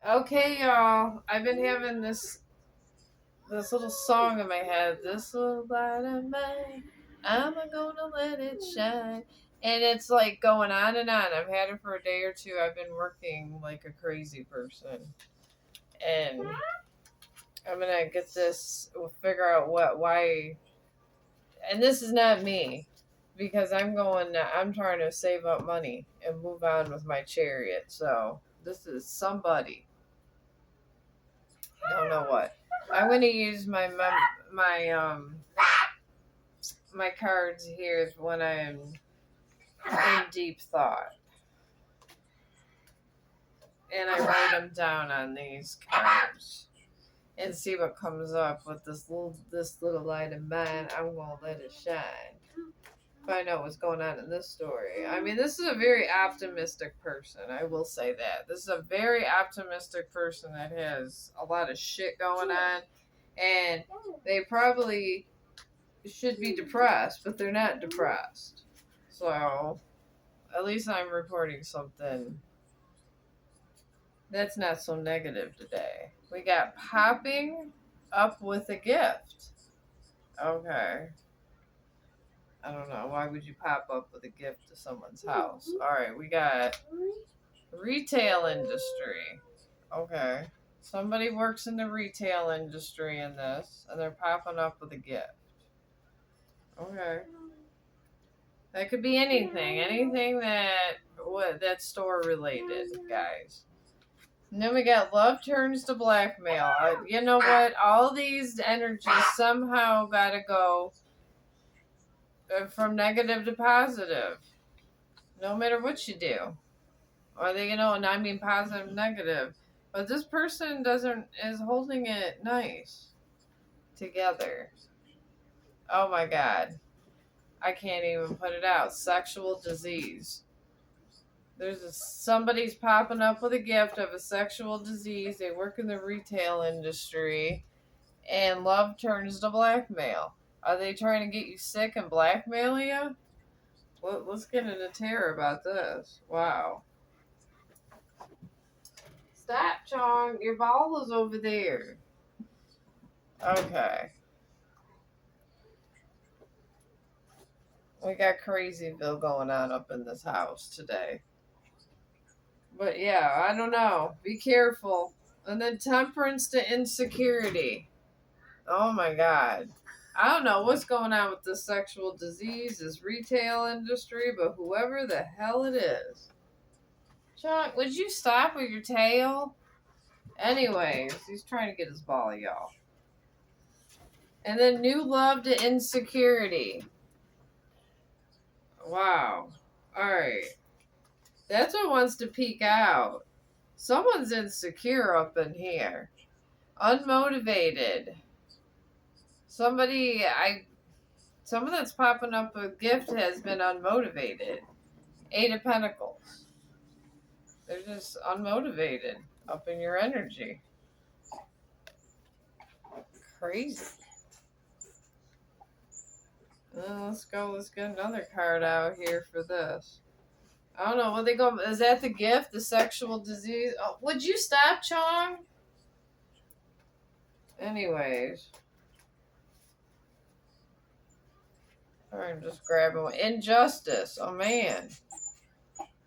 Okay, y'all. I've been having this little song in my head. This little light of mine, I'm gonna let it shine. And it's like going on and on. I've had it for a day or two. I've been working like a crazy person. And I'm gonna get this, we'll figure out why. And this is not me. Because I'm trying to save up money and move on with my chariot. So this is somebody. I don't know what. I'm gonna use my cards here when I'm in deep thought, and I write them down on these cards and see what comes up with this little light of mine. I'm gonna let it shine. Find out what's going on in this story. I mean, this is a very optimistic person. I will say that. This is a very optimistic person that has a lot of shit going on, and they probably should be depressed, but they're not depressed. So, at least I'm reporting something that's not so negative today. We got popping up with a gift. Okay. I don't know. Why would you pop up with a gift to someone's house? Alright, we got retail industry. Okay. Somebody works in the retail industry in this, and they're popping up with a gift. Okay. That could be anything that's store related, guys. And then we got love turns to blackmail. You know what? All these energies somehow gotta go from negative to positive, no matter what you do. Or and I mean positive, negative. But this person is holding it nice together. Oh my God. I can't even put it out. Sexual disease. Somebody's popping up with a gift of a sexual disease. They work in the retail industry, and love turns to blackmail. Are they trying to get you sick and blackmail you? Let's get into terror about this. Wow. Stop, Chong. Your ball is over there. Okay. We got Crazyville going on up in this house today. But yeah, I don't know. Be careful. And then temperance to insecurity. Oh my God. I don't know what's going on with this sexual disease, this retail industry, but whoever the hell it is. Chuck, would you stop with your tail? Anyways, he's trying to get his ball, y'all. And then new love to insecurity. Wow. Alright. That's what wants to peek out. Someone's insecure up in here. Unmotivated. Someone that's popping up with gift has been unmotivated. 8 of Pentacles. They're just unmotivated up in your energy. Crazy. Let's go. Let's get another card out here for this. I don't know. What they go? Is that the gift? The sexual disease? Oh, would you stop, Chong? Anyways. Alright, I'm just grabbing one. Injustice. Oh, man.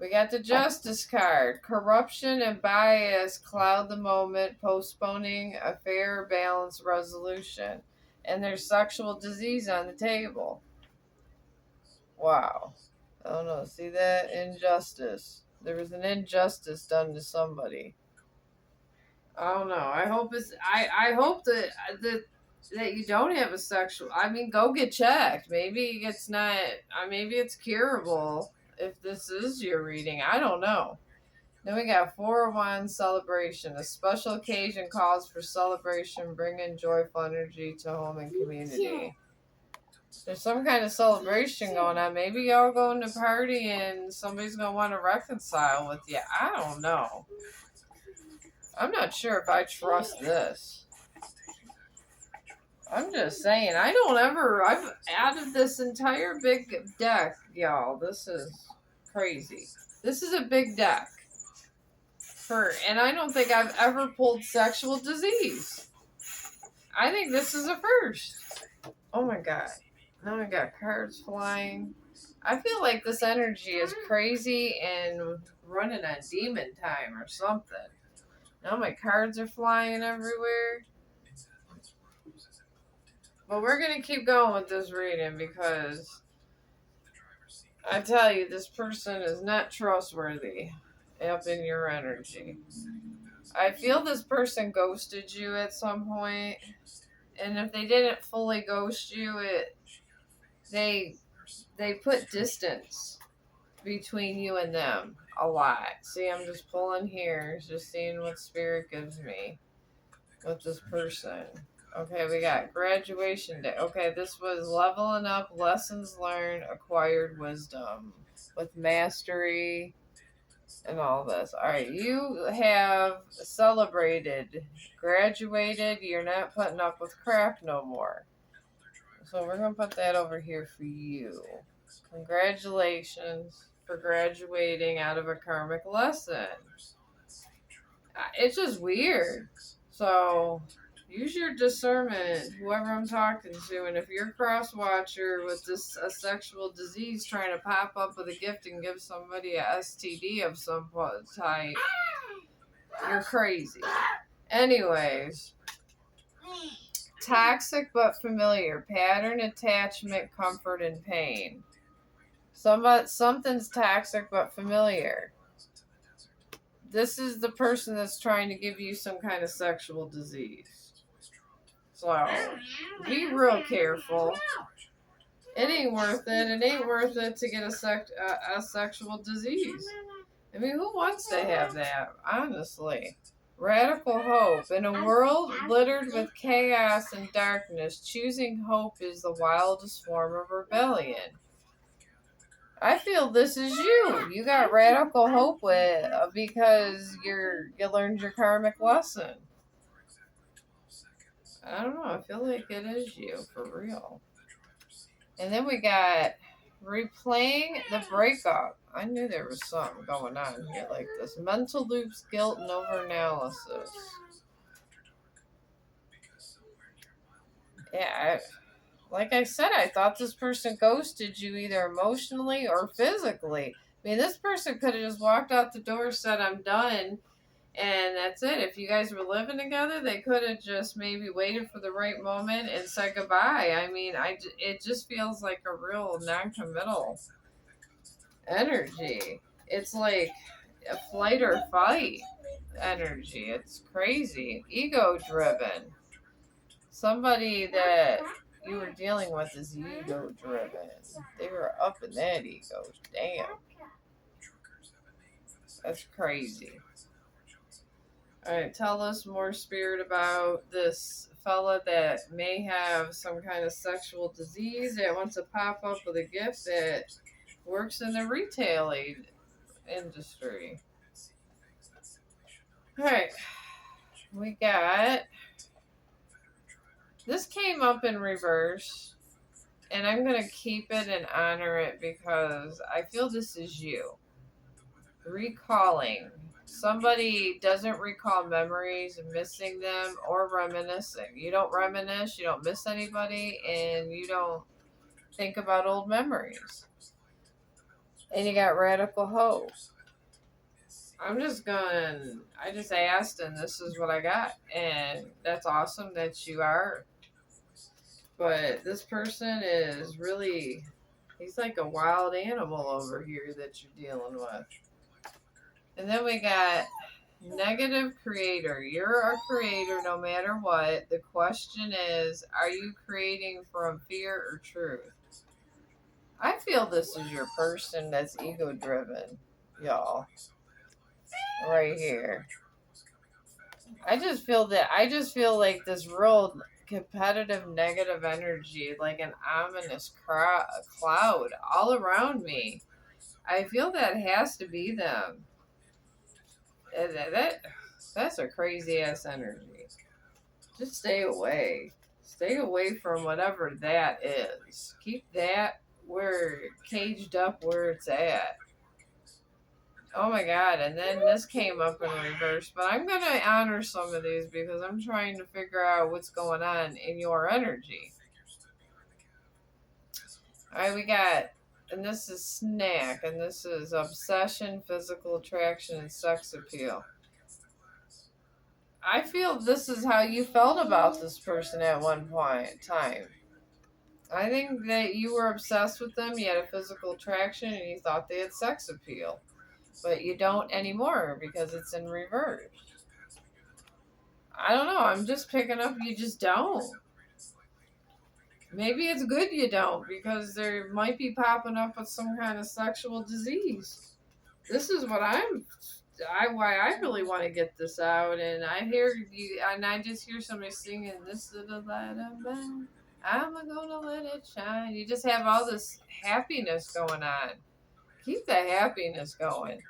We got the Justice card. Corruption and bias cloud the moment, postponing a fair, balanced resolution. And there's sexual disease on the table. Wow. I don't know. See that? Injustice. There was an injustice done to somebody. I don't know. I hope that you don't have a sexual. I mean, go get checked. Maybe it's not. Maybe it's curable if this is your reading. I don't know. Then we got 4 of Wands celebration. A special occasion calls for celebration, bringing joyful energy to home and community. There's some kind of celebration going on. Maybe y'all going to party and somebody's going to want to reconcile with you. I don't know. I'm not sure if I trust this. I'm just saying, I've added this entire big deck, y'all. This is crazy. This is a big deck. and I don't think I've ever pulled sexual disease. I think this is a first. Oh my god. Now I got cards flying. I feel like this energy is crazy and running on demon time or something. Now my cards are flying everywhere. But we're going to keep going with this reading because I tell you, this person is not trustworthy up in your energy. I feel this person ghosted you at some point, and if they didn't fully ghost you, they put distance between you and them a lot. See, I'm just pulling here, just seeing what spirit gives me with this person. Okay, we got graduation day. Okay, this was leveling up, lessons learned, acquired wisdom with mastery and all this. All right, you have celebrated, graduated. You're not putting up with crap no more. So we're going to put that over here for you. Congratulations for graduating out of a karmic lesson. It's just weird. So use your discernment, whoever I'm talking to, and if you're a cross watcher with a sexual disease trying to pop up with a gift and give somebody a STD of some type, you're crazy. Anyways, toxic but familiar, pattern, attachment, comfort, and pain. Something's toxic but familiar. This is the person that's trying to give you some kind of sexual disease. So, be real careful. It ain't worth it. It ain't worth it to get a sexual disease. I mean, who wants to have that, honestly? Radical hope. In a world littered with chaos and darkness, choosing hope is the wildest form of rebellion. I feel this is you. You got radical hope because you learned your karmic lesson. I don't know. I feel like it is you for real. And then we got replaying the breakup. I knew there was something going on here like this. Mental loops, guilt, and over-analysis. Yeah, like I said, I thought this person ghosted you either emotionally or physically. I mean, this person could have just walked out the door, said, I'm done, and that's it. If you guys were living together, they could have just maybe waited for the right moment and said goodbye. I mean, it just feels like a real non-committal energy. It's like a flight or fight energy. It's crazy. Ego-driven. Somebody that you were dealing with is ego-driven. They were up in that ego. Damn. That's crazy. Alright, tell us more, Spirit, about this fella that may have some kind of sexual disease that wants to pop up with a gift that works in the retail industry. Alright, we got... This came up in reverse, and I'm going to keep it and honor it because I feel this is you. Recalling. Somebody doesn't recall memories and missing them or reminiscing. You don't reminisce, you don't miss anybody, and you don't think about old memories. And you got radical hope. I just asked and this is what I got. And that's awesome that you are. But this person is really, he's like a wild animal over here that you're dealing with. And then we got negative creator. You're a creator no matter what. The question is, are you creating from fear or truth? I feel this is your person that's ego driven, y'all. Right here. I just feel like this real competitive negative energy, like an ominous cloud all around me. I feel that has to be them. That's a crazy ass energy. Just stay away. Stay away from whatever that is. Keep that caged up where it's at. Oh my god, and then this came up in reverse, but I'm going to honor some of these because I'm trying to figure out what's going on in your energy. Alright, we got, and this is snack, and this is obsession, physical attraction, and sex appeal. I feel this is how you felt about this person at one point in time. I think that you were obsessed with them, you had a physical attraction, and you thought they had sex appeal. But you don't anymore because it's in reverse. I don't know, I'm just picking up you just don't. Maybe it's good you don't because there might be popping up with some kind of sexual disease. This is what why I really want to get this out, and I hear you, and I just hear somebody singing, "This is the light of mine, I'm gonna let it shine." You just have all this happiness going on. Keep the happiness going.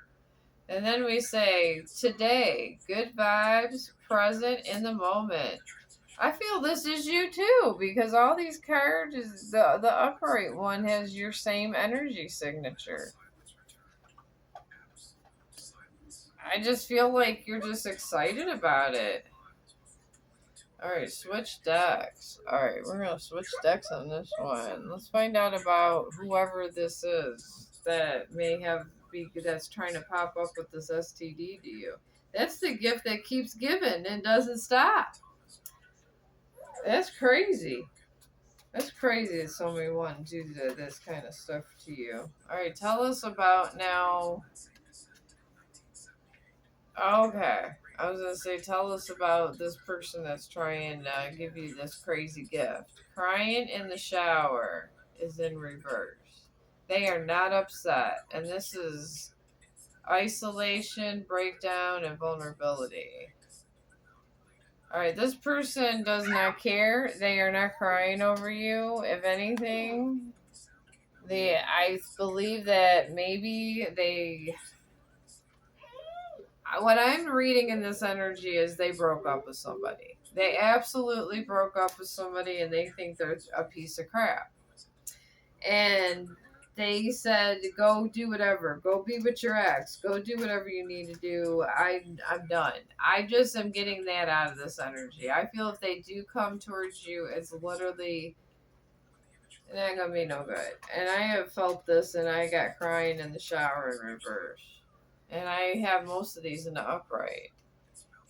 And then we say, today, good vibes, present in the moment. I feel this is you too, because all these cards, the upright one has your same energy signature. I just feel like you're just excited about it. Alright, switch decks. Alright, we're going to switch decks on this one. Let's find out about whoever this is that may have that's trying to pop up with this STD to you. That's the gift that keeps giving and doesn't stop. That's crazy. That's crazy that somebody want to do this kind of stuff to you. Alright, tell us about now. Okay. I was going to say, tell us about this person that's trying to give you this crazy gift. Crying in the shower is in reverse. They are not upset. And this is isolation, breakdown, and vulnerability. Alright, this person does not care. They are not crying over you. If anything, I believe that maybe what I'm reading in this energy is they broke up with somebody. They absolutely broke up with somebody and they think they're a piece of crap. And they said, go do whatever. Go be with your ex. Go do whatever you need to do. I'm done. I just am getting that out of this energy. I feel if they do come towards you, it's literally it ain't gonna be no good. And I have felt this and I got crying in the shower in reverse. And I have most of these in the upright.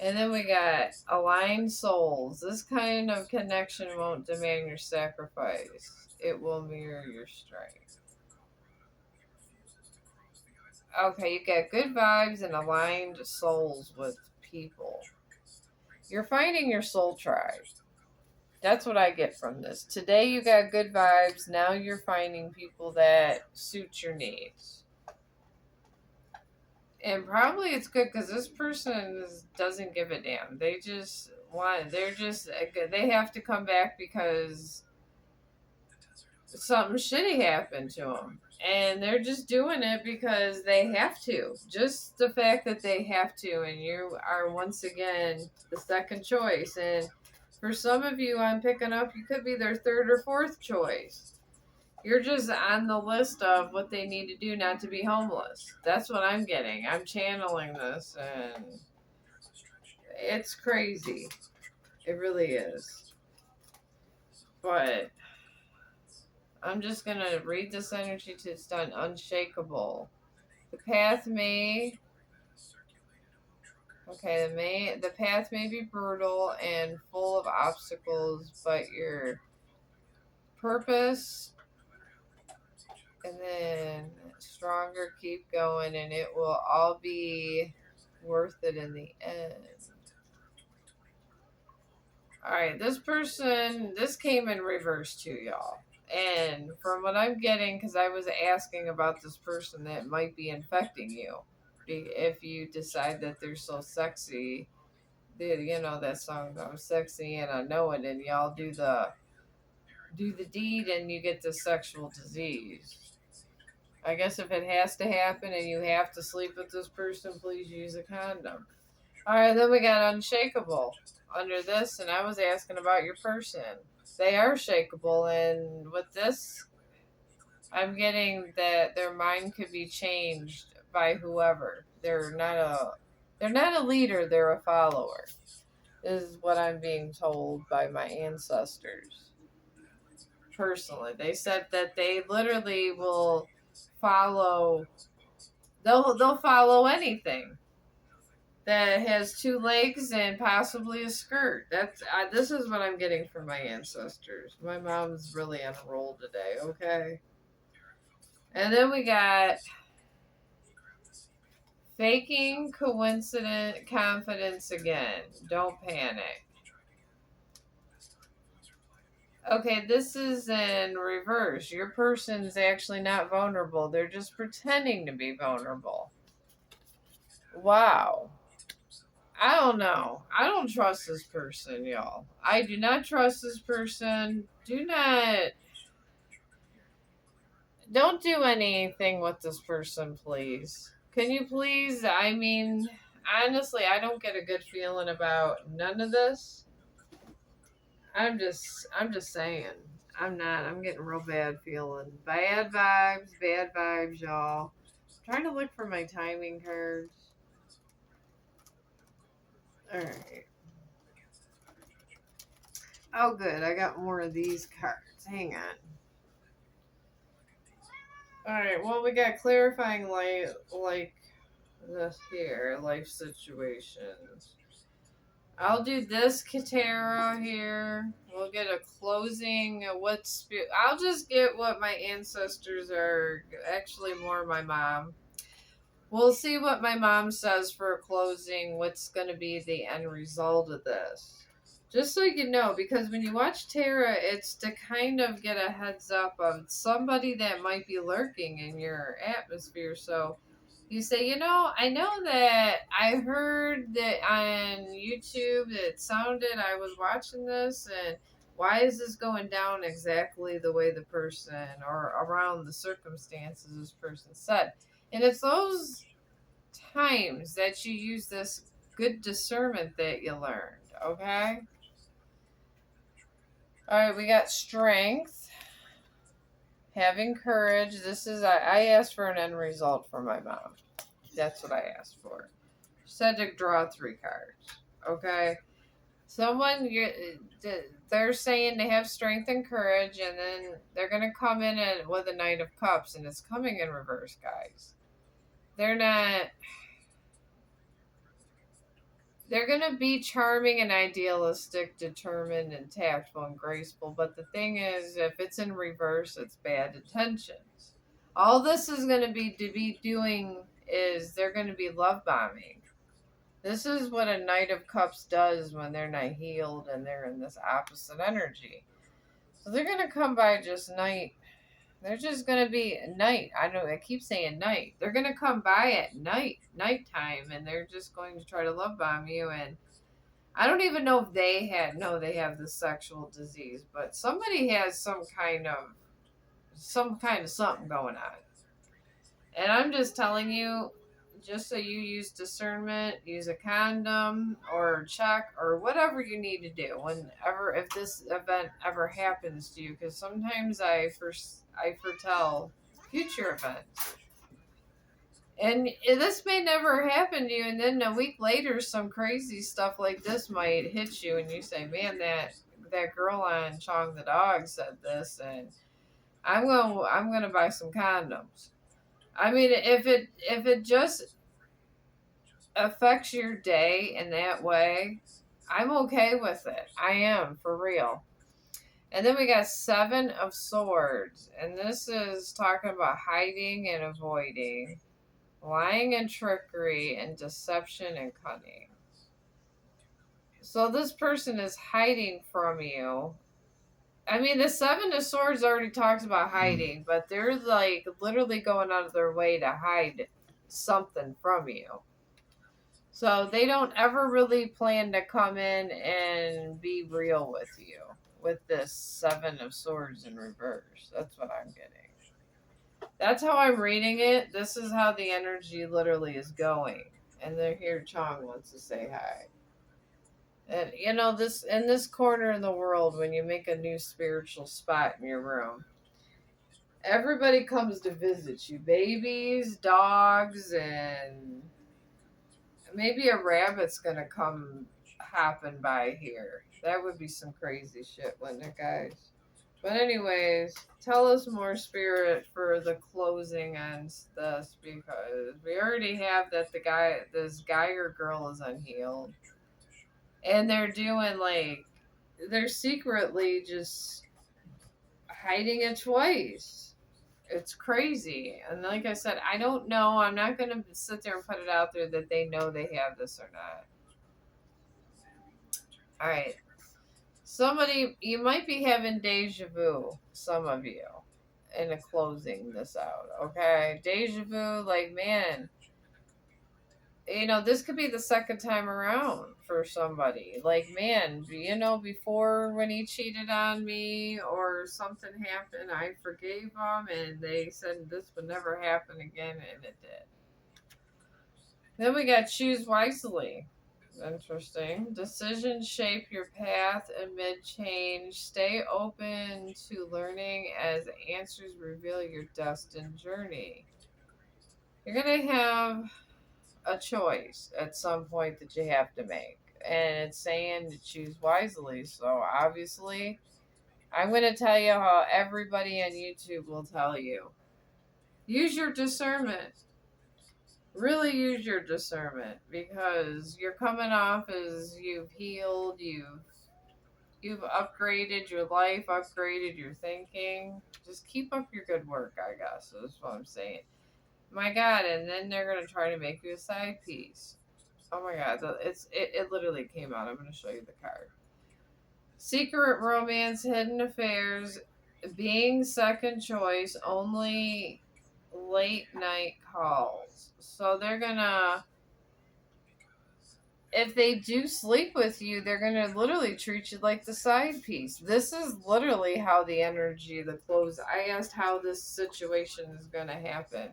And then we got aligned souls. This kind of connection won't demand your sacrifice. It will mirror your strength. Okay, you got good vibes and aligned souls with people. You're finding your soul tribe. That's what I get from this. Today you got good vibes. Now you're finding people that suit your needs. And probably it's good because this person doesn't give a damn. They have to come back because something shitty happened to them. And they're just doing it because they have to. Just the fact that they have to. And you are once again the second choice. And for some of you, I'm picking up, you could be their third or fourth choice. You're just on the list of what they need to do not to be homeless. That's what I'm getting. I'm channeling this, and it's crazy. It really is. But I'm just going to read this energy to it's done. Unshakable. The path may... Okay, the path may be brutal and full of obstacles, but your purpose... And then stronger, keep going, and it will all be worth it in the end. Alright, this came in reverse too, y'all. And from what I'm getting, because I was asking about this person that might be infecting you, if you decide that they're so sexy, that song, I'm sexy and I know it, and y'all do the deed and you get the sexual disease. I guess if it has to happen and you have to sleep with this person, please use a condom. Alright, then we got unshakable under this, and I was asking about your person. They are shakeable, and with this, I'm getting that their mind could be changed by whoever. They're not a leader, they're a follower. This is what I'm being told by my ancestors. Personally, they said that they literally will follow. They'll follow anything that has two legs and possibly a skirt. This is what I'm getting from my ancestors. My mom's really on a roll today. Okay, and then we got faking coincident confidence again. Don't panic. Okay, this is in reverse. Your person's actually not vulnerable. They're just pretending to be vulnerable. Wow. I don't know. I don't trust this person, y'all. I do not trust this person. Don't do anything with this person, please. Can you please? I mean, honestly, I don't get a good feeling about none of this. I'm just saying. I'm getting real bad feeling. Bad vibes, y'all. I'm trying to look for my timing cards. Alright. Oh, good. I got more of these cards. Hang on. Alright, well, we got clarifying light, like this here, life situations. I'll do this Katara here. We'll get a closing. I'll just get what my ancestors are. Actually, more my mom. We'll see what my mom says for a closing. What's going to be the end result of this? Just so you know, because when you watch Tara, it's to kind of get a heads up of somebody that might be lurking in your atmosphere. So you say, I know that I heard that on YouTube it sounded, I was watching this, and why is this going down exactly the way the person or around the circumstances this person said? And it's those times that you use this good discernment that you learned, okay? All right, we got strength, having courage. I asked for an end result for my mom. That's what I asked for. She said to draw 3 cards. Okay. They're saying they have strength and courage, and then they're going to come in with a Knight of Cups, and it's coming in reverse, guys. They're going to be charming and idealistic, determined and tactful and graceful. But the thing is, if it's in reverse, it's bad intentions. All this is going to be doing is they're going to be love bombing. This is what a Knight of Cups does when they're not healed and they're in this opposite energy. So they're going to come by just night. They're just going to be night. I keep saying night. They're going to come by at nighttime, and they're just going to try to love bomb you. And I don't even know if they have this sexual disease, but somebody has some kind of something going on. And I'm just telling you, just so you use discernment, use a condom or check or whatever you need to do if this event ever happens to you, because sometimes I foretell future events. And this may never happen to you, and then a week later, some crazy stuff like this might hit you, and you say, "Man, that girl on Chong the Dog said this, and I'm gonna buy some condoms." I mean, if it just affects your day in that way, I'm okay with it. I am, for real. And then we got 7 of Swords, and this is talking about hiding and avoiding, lying and trickery, and deception and cunning. So this person is hiding from you. I mean, the 7 of Swords already talks about hiding, but they're like literally going out of their way to hide something from you. So they don't ever really plan to come in and be real with you with this 7 of Swords in reverse. That's what I'm getting. That's how I'm reading it. This is how the energy literally is going. And they're here. Chong wants to say hi. And this in this corner in the world, when you make a new spiritual spot in your room, Everybody comes to visit you. Babies, dogs, and maybe a rabbit's gonna come hopping by here. That would be some crazy shit, wouldn't it, guys? But anyways, tell us more, Spirit, for the closing on this, because we already have that this guy or girl is unhealed, and they're doing like they're secretly just hiding it twice. It's crazy. And like I said, I don't know. I'm not going to sit there and put it out there that they know they have this or not. All right. Somebody, you might be having deja vu, some of you, in a closing this out. Okay. Deja vu, like, man, this could be the second time around for somebody. Like, man, before when he cheated on me or something happened, I forgave him and they said this would never happen again, and it did. Then we got choose wisely. Interesting. Decisions shape your path amid change. Stay open to learning as answers reveal your destined journey. You're going to have a choice at some point that you have to make. And it's saying to choose wisely. So obviously, I'm going to tell you how everybody on YouTube will tell you. Use your discernment. Really use your discernment, because you're coming off as you've healed, you've upgraded your life, upgraded your thinking. Just keep up your good work, I guess, is what I'm saying. My God, and then they're going to try to make you a side piece. Oh my God, it literally came out. I'm going to show you the card. Secret romance, hidden affairs, being second choice, only late night calls. So they're going to, if they do sleep with you, they're going to literally treat you like the side piece. This is literally how the energy, the close. I asked how this situation is going to happen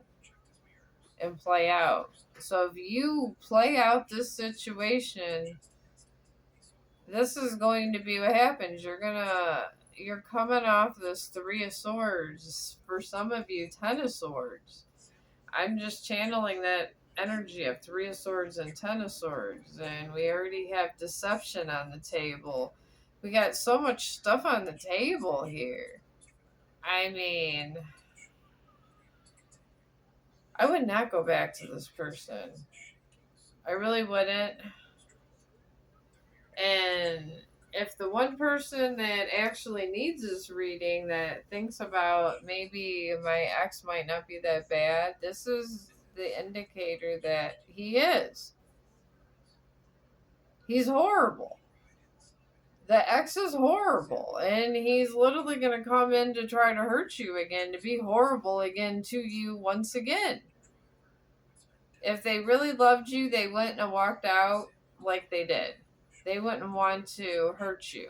and play out. So if you play out this situation, this is going to be what happens. You're coming off this 3 of Swords. For some of you, 10 of Swords. I'm just channeling that energy of 3 of Swords and 10 of Swords. And we already have deception on the table. We got so much stuff on the table here. I mean, I would not go back to this person. I really wouldn't. And if the one person that actually needs this reading, that thinks about maybe my ex might not be that bad, this is the indicator that he is. He's horrible. The ex is horrible, and he's literally going to come in to try to hurt you again, to be horrible again to you once again. If they really loved you, they wouldn't have walked out like they did. They wouldn't want to hurt you.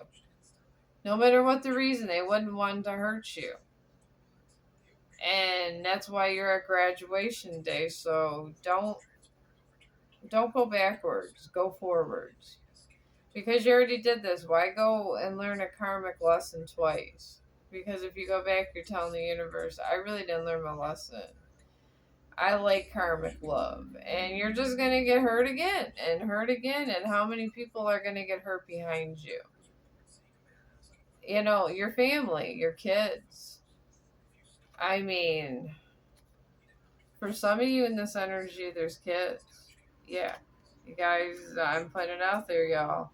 No matter what the reason, they wouldn't want to hurt you. And that's why you're at graduation day. So don't go backwards. Go forwards. Because you already did this. Why go and learn a karmic lesson twice? Because if you go back, you're telling the universe, I really didn't learn my lesson. I like karmic love. And you're just going to get hurt again and hurt again. And how many people are going to get hurt behind you? Your family, your kids. I mean, for some of you in this energy, there's kids. Yeah. You guys, I'm putting it out there, y'all.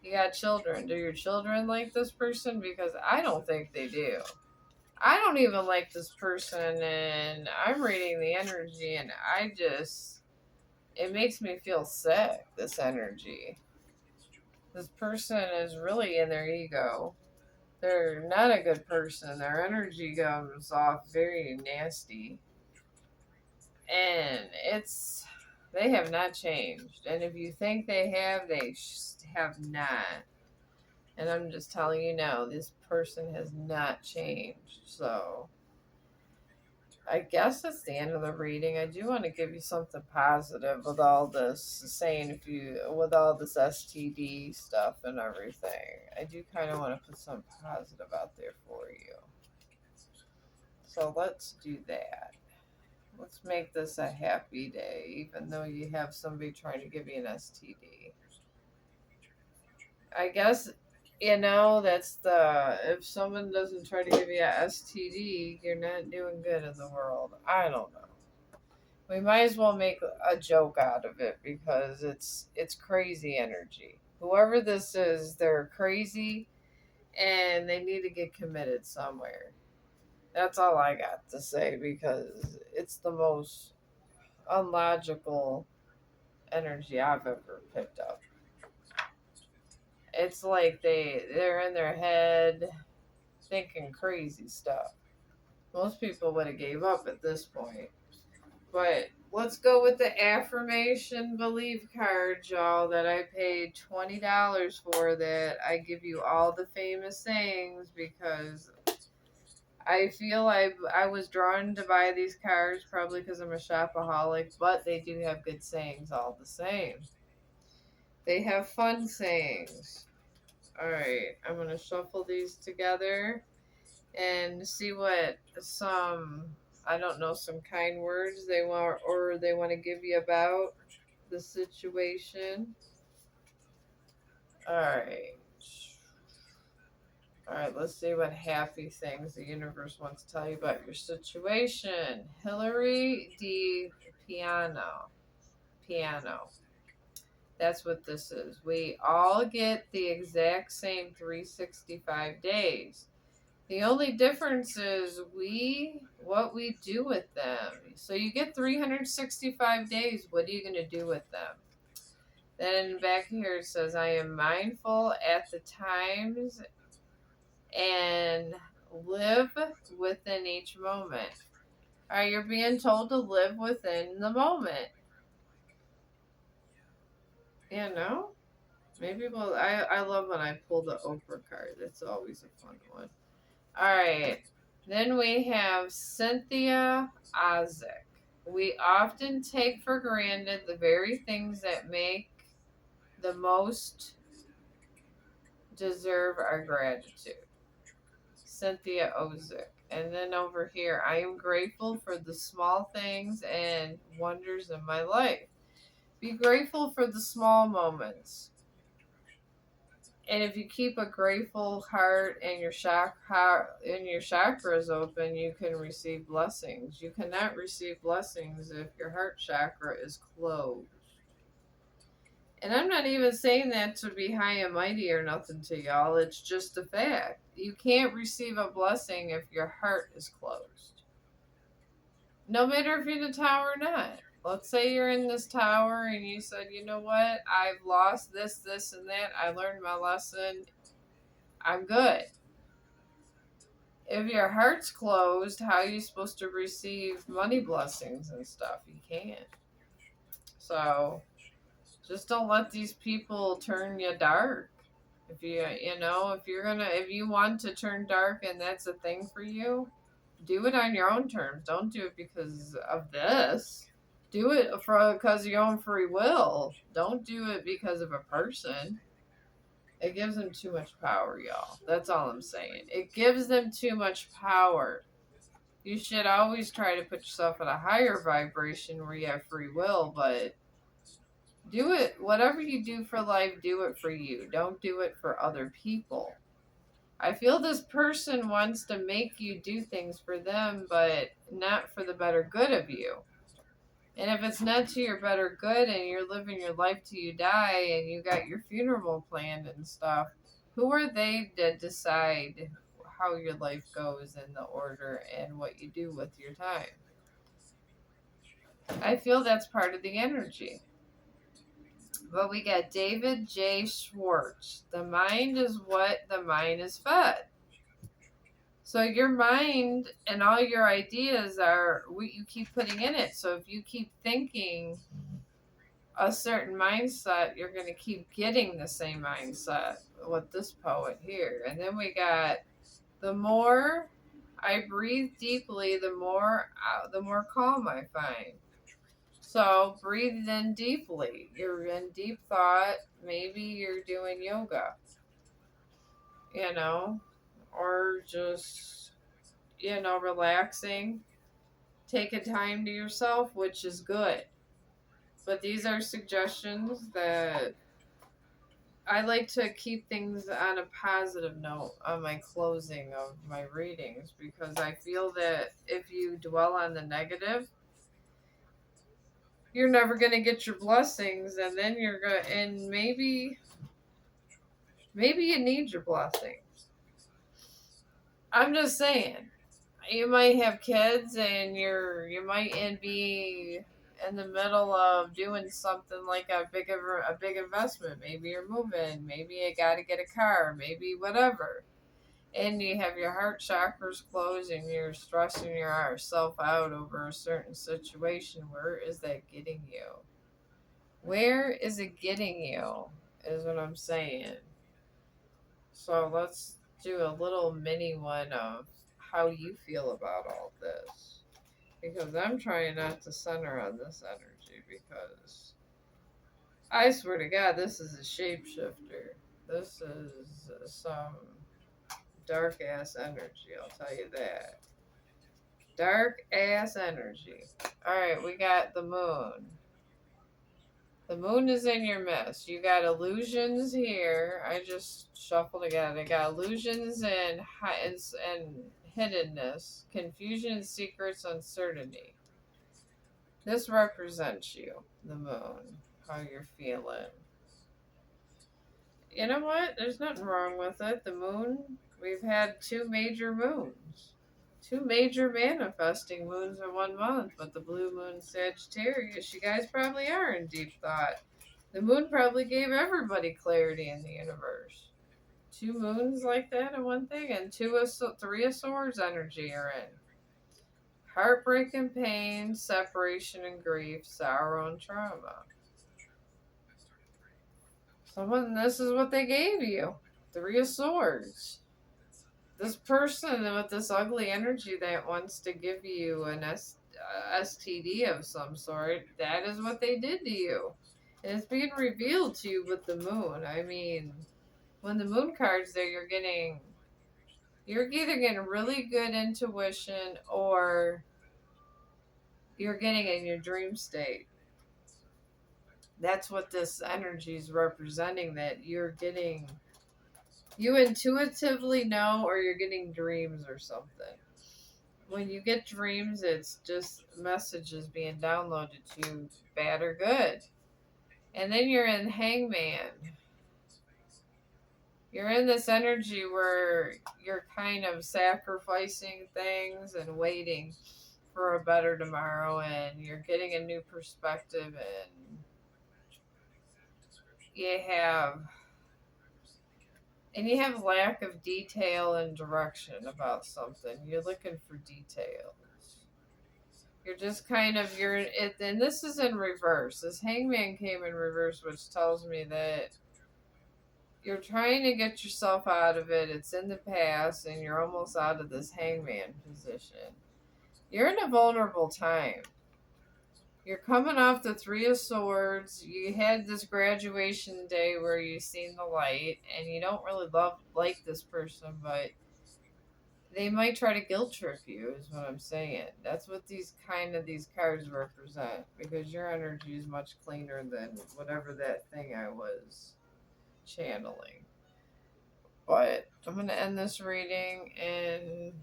You got children. Do your children like this person? Because I don't think they do. I don't even like this person, and I'm reading the energy, and it makes me feel sick, this energy. This person is really in their ego. They're not a good person. Their energy comes off very nasty. And they have not changed. And if you think they have not. And I'm just telling you now, this person has not changed. So I guess that's the end of the reading. I do want to give you something positive with all this with all this STD stuff and everything. I do kind of want to put something positive out there for you. So let's do that. Let's make this a happy day, even though you have somebody trying to give you an STD. I guess, that's if someone doesn't try to give you a STD, you're not doing good in the world. I don't know. We might as well make a joke out of it because it's crazy energy. Whoever this is, they're crazy and they need to get committed somewhere. That's all I got to say because it's the most unlogical energy I've ever picked up. It's like they're in their head thinking crazy stuff. Most people would have gave up at this point. But let's go with the affirmation belief card, y'all, that I paid $20 for, that I give you all the famous sayings because I feel I was drawn to buy these cards probably because I'm a shopaholic, but they do have good sayings all the same. They have fun sayings. Alright, I'm going to shuffle these together and see what I don't know, some kind words they want to give you about the situation. Alright. Alright, let's see what happy things the universe wants to tell you about your situation. Hillary D. Piano. That's what this is. We all get the exact same 365 days. The only difference is what we do with them. So you get 365 days. What are you going to do with them? Then back here it says, I am mindful at the times and live within each moment. All right, you're being told to live within the moment. Maybe I love when I pull the Oprah card. That's always a fun one. All right. Then we have Cynthia Ozick. We often take for granted the very things that make the most deserve our gratitude. Cynthia Ozick. And then over here, I am grateful for the small things and wonders in my life. Be grateful for the small moments. And if you keep a grateful heart and your chakras open, you can receive blessings. You cannot receive blessings if your heart chakra is closed. And I'm not even saying that to be high and mighty or nothing to y'all. It's just a fact. You can't receive a blessing if your heart is closed. No matter if you're in a tower or not. Let's say you're in this tower and you said, you know what? I've lost this, this, and that. I learned my lesson. I'm good. If your heart's closed, how are you supposed to receive money blessings and stuff? You can't. So just don't let these people turn you dark. If you want to turn dark and that's a thing for you, do it on your own terms. Don't do it because of this. Do it because of your own free will. Don't do it because of a person. It gives them too much power, y'all. That's all I'm saying. It gives them too much power. You should always try to put yourself at a higher vibration where you have free will, but do it. Whatever you do for life, do it for you. Don't do it for other people. I feel this person wants to make you do things for them, but not for the better good of you. And if it's not to your better good and you're living your life till you die and you got your funeral planned and stuff, who are they to decide how your life goes in the order and what you do with your time? I feel that's part of the energy. But we got David J. Schwartz. The mind is what the mind is fed. So your mind and all your ideas are what you keep putting in it. So if you keep thinking a certain mindset, you're going to keep getting the same mindset with this poet here. And then we got, the more I breathe deeply, the more calm I find. So breathe in deeply. You're in deep thought. Maybe you're doing yoga, or just relaxing, taking time to yourself, which is good. But these are suggestions that I like to keep things on a positive note on my closing of my readings, because I feel that if you dwell on the negative, you're never going to get your blessings, and then you're going to, and maybe you need your blessings. I'm just saying, you might have kids and you might be in the middle of doing something like a big investment. Maybe you're moving, maybe you got to get a car, maybe whatever. And you have your heart chakras closed and you're stressing yourself out over a certain situation. Where is that getting you? Where is it getting you? Is what I'm saying. So let's do a little mini one of how you feel about all this. Because I'm trying not to center on this energy, because I swear to God, this is a shapeshifter. This is some dark ass energy, I'll tell you that. Dark ass energy. Alright, we got the moon. The moon is in your mist. You got illusions here. I just shuffled again. I got illusions and hiddenness, confusion, secrets, uncertainty. This represents you, the moon, how you're feeling. You know what? There's nothing wrong with it. The moon, we've had 2 major moons. 2 major manifesting moons in 1 month, but the blue moon Sagittarius, you guys probably are in deep thought. The moon probably gave everybody clarity in the universe. 2 moons like that in one thing, and 3 of swords energy are in. Heartbreak and pain, separation and grief, sorrow and trauma. This is what they gave you. 3 of swords. This person with this ugly energy that wants to give you an STD of some sort, that is what they did to you. And it's being revealed to you with the moon. I mean, when the moon card's there, you're either getting really good intuition, or you're getting in your dream state. That's what this energy is representing, that you intuitively know, or you're getting dreams or something. When you get dreams, it's just messages being downloaded to you, bad or good. And then you're in Hangman. You're in this energy where you're kind of sacrificing things and waiting for a better tomorrow, and you're getting a new perspective, and you have lack of detail and direction about something. You're looking for details. You're just kind of and this is in reverse. This Hangman came in reverse, which tells me that you're trying to get yourself out of it. It's in the past, and you're almost out of this Hangman position. You're in a vulnerable time. You're coming off the 3 of Swords. You had this graduation day where you seen the light, and you don't really like this person, but they might try to guilt trip you, is what I'm saying. That's what these cards represent, because your energy is much cleaner than whatever that thing I was channeling. But I'm going to end this reading and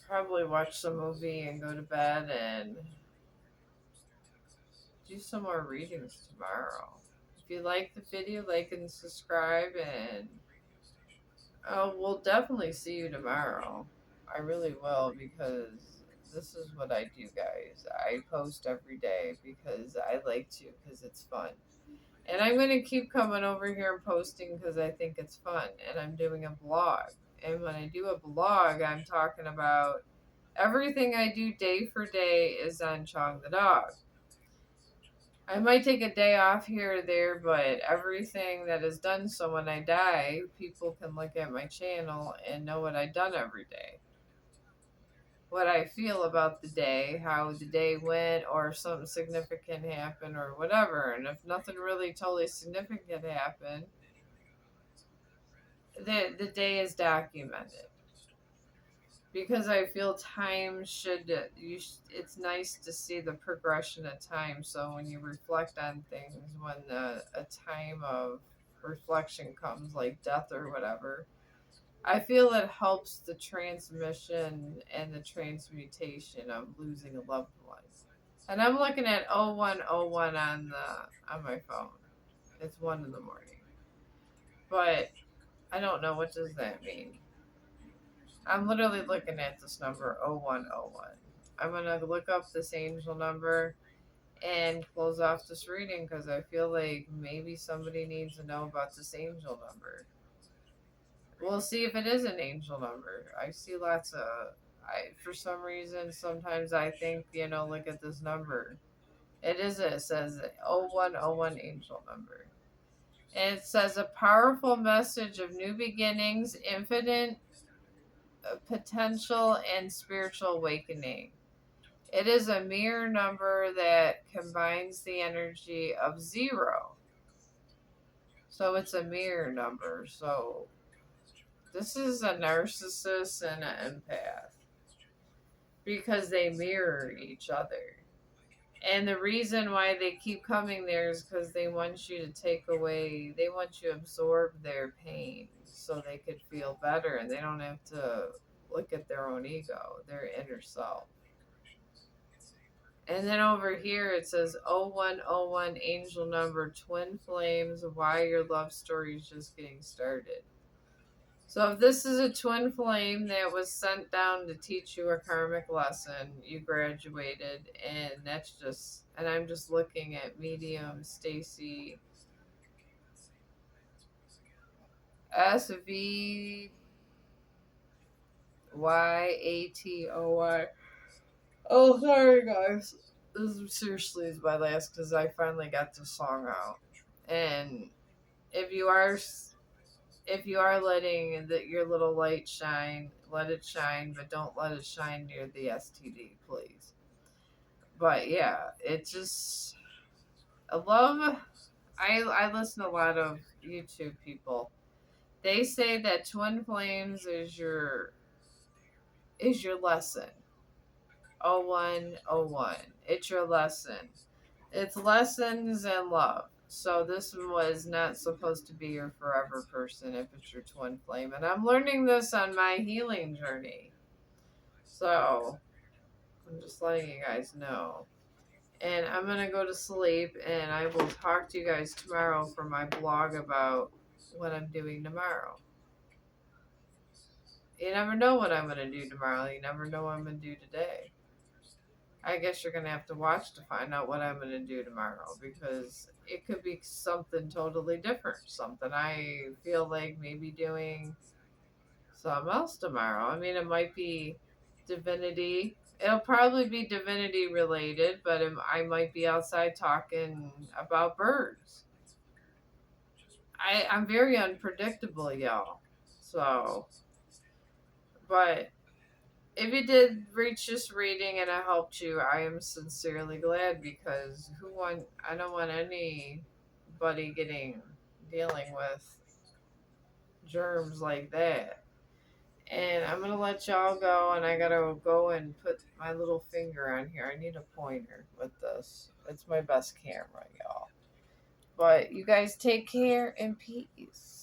probably watch some movie and go to bed and do some more readings tomorrow. If you like the video, like and subscribe, and we'll definitely see you tomorrow. I really will, because this is what I do, guys. I post every day because I like to, because it's fun. And I'm going to keep coming over here and posting because I think it's fun. And I'm doing a blog. And when I do a blog, I'm talking about everything I do day for day is on Chong the Dog. I might take a day off here or there, but everything that is done, so when I die, people can look at my channel and know what I've done every day. What I feel about the day, how the day went, or something significant happened, or whatever. And if nothing really totally significant happened, the day is documented. because I feel time should it's nice to see the progression of time. So when you reflect on things, when a time of reflection comes, like death or whatever, I feel it helps the transmission and the transmutation of losing a loved one. And I'm looking at 0101 on my phone. It's 1 in the morning, but I don't know what does that mean. I'm literally looking at this number 0101. I'm gonna look up this angel number and close off this reading because I feel like maybe somebody needs to know about this angel number. We'll see if it is an angel number. I see lots of. For some reason, sometimes I think, look at this number. It is. It says 0101 angel number. And it says a powerful message of new beginnings, infinite potential, and spiritual awakening. It is a mirror number that combines the energy of 0. So it's a mirror number. So this is a narcissist and an empath because they mirror each other. And the reason why they keep coming there is because they want you to take away, they want you to absorb their pain so they could feel better and they don't have to look at their own ego, their inner self. And then over here it says 0101 angel number, twin flames, why your love story is just getting started. So if this is a twin flame that was sent down to teach you a karmic lesson, you graduated, and I'm just looking at medium Stacy SVYATOY. Oh, sorry guys. This seriously is my last because I finally got the song out. And if you are letting your little light shine, let it shine, but don't let it shine near the STD, please. But yeah, it just I listen to a lot of YouTube people. They say that twin flames is your lesson. 0101. It's your lesson. It's lessons and love. So this was not supposed to be your forever person if it's your twin flame. And I'm learning this on my healing journey. So I'm just letting you guys know. And I'm going to go to sleep and I will talk to you guys tomorrow for my blog about what I'm doing tomorrow. You never know what I'm going to do tomorrow. You never know what I'm going to do today. I guess you're going to have to watch to find out what I'm going to do tomorrow because it could be something totally different. Something I feel like maybe doing something else tomorrow. I mean, it might be divinity. It'll probably be divinity related, but I might be outside talking about birds. I'm very unpredictable, y'all. So, but if you did reach this reading and it helped you, I am sincerely glad because I don't want anybody dealing with germs like that. And I'm gonna let y'all go, and I gotta go and put my little finger on here. I need a pointer with this. It's my best camera, y'all. But you guys take care and peace.